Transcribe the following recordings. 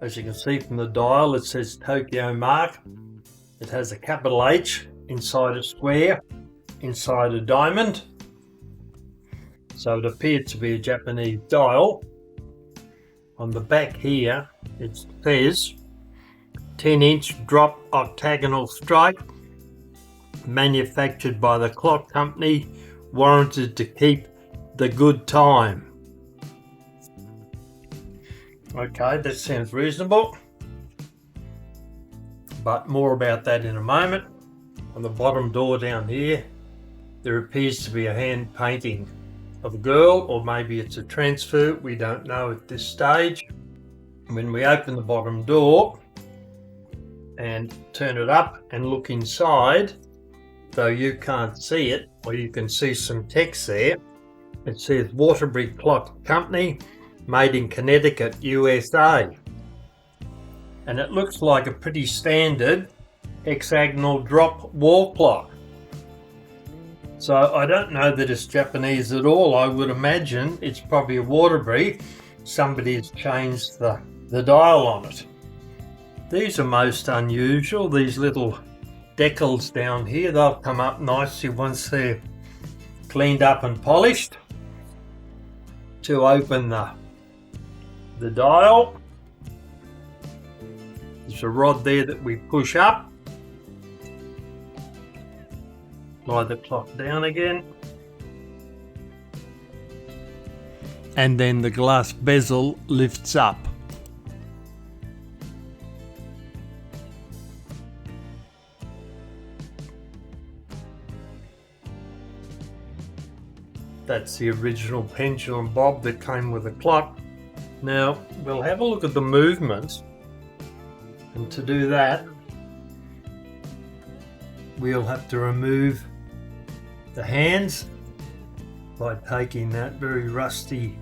As you can see from the dial, it says Tokyo mark. It has a capital H inside a square, inside a diamond. So it appeared to be a Japanese dial. On the back here, it says 10-inch drop octagonal strike, manufactured by the clock company, warranted to keep the good time. Okay, that sounds reasonable, but more about that in a moment. On the bottom door down here, there appears to be a hand painting of a girl, or maybe it's a transfer, we don't know at this stage. When we open the bottom door and turn it up and look inside, though you can't see it, or you can see some text there, it says Waterbury Clock Company, made in Connecticut, USA. And it looks like a pretty standard hexagonal drop wall clock. So I don't know that it's Japanese at all. I would imagine it's probably a Waterbury. Somebody has changed the dial on it. These are most unusual, these little decals down here. They'll come up nicely once they're cleaned up and polished. To open the dial, there's a rod there that we push up. Slide the clock down again. And then the glass bezel lifts up. That's the original pendulum bob that came with the clock. Now we'll have a look at the movement, and to do that we'll have to remove the hands by taking that very rusty,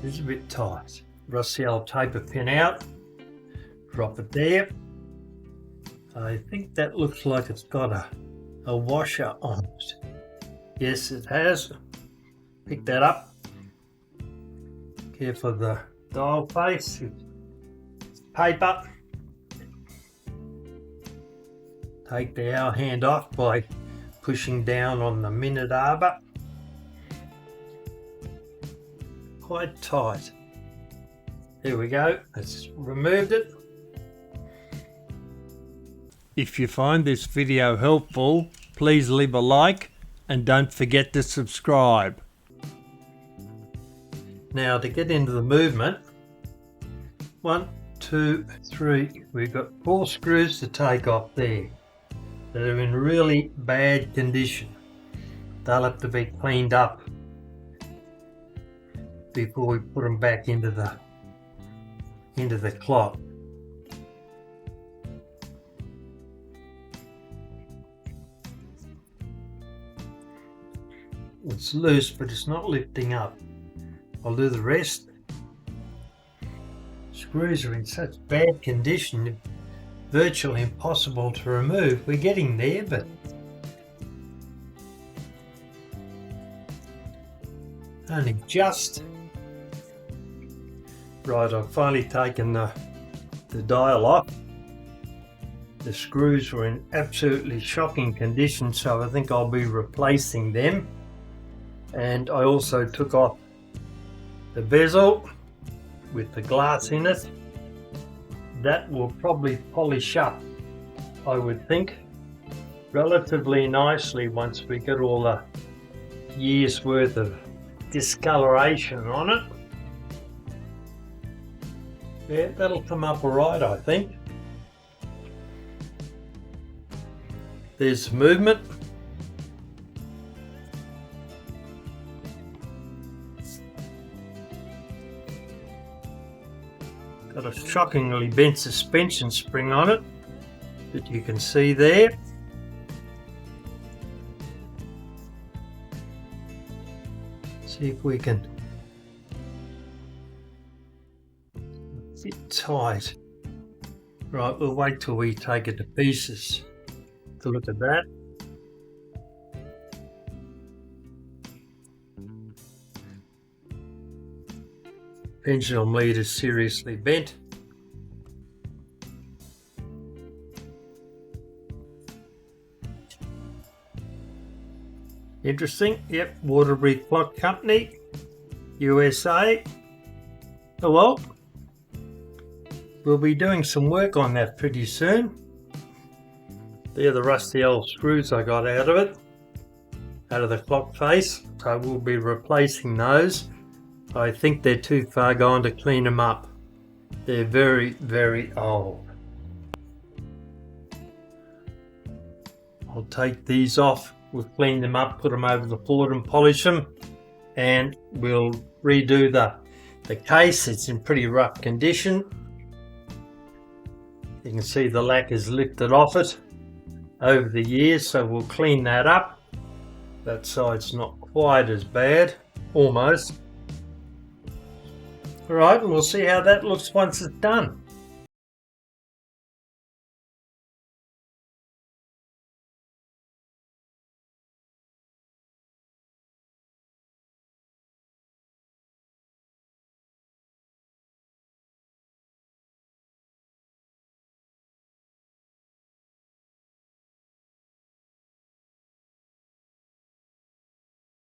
it's a bit tight, rusty old taper pin out, drop it there. I think that looks like it's got a washer on it. Yes, it has. Pick that up. Careful of the dial face. It's paper. Take the hour hand off by pushing down on the minute arbor. Quite tight. There we go. That's removed it. If you find this video helpful, please leave a like. And don't forget to subscribe. Now to get into the movement, 1, 2, 3, we've got 4 screws to take off there that are in really bad condition. They'll have to be cleaned up before we put them back into the clock. It's loose, but it's not lifting up. I'll do the rest. Screws are in such bad condition, virtually impossible to remove. We're getting there, but only just. Right, I've finally taken the dial off. The screws were in absolutely shocking condition, so I think I'll be replacing them. And I also took off the bezel with the glass in it. That will probably polish up, I would think, relatively nicely once we get all the years worth of discoloration on it. Yeah, that'll come up all right, I think. There's movement. Got a shockingly bent suspension spring on it that you can see there. See if we can. A bit tight. Right, we'll wait till we take it to pieces to look at that. pendulum lead is seriously bent. Interesting. Yep, Waterbury Clock Company, USA. Oh well, we'll be doing some work on that pretty soon. They're the rusty old screws I got out of it, out of the clock face, so we'll be replacing those. I think they're too far gone to clean them up. They're very, very old. I'll take these off, we'll clean them up, put them over the board and polish them, and we'll redo the case. It's in pretty rough condition. You can see the lacquer's lifted off it over the years, so we'll clean that up. That side's not quite as bad, almost. Alright, and we'll see how that looks once it's done.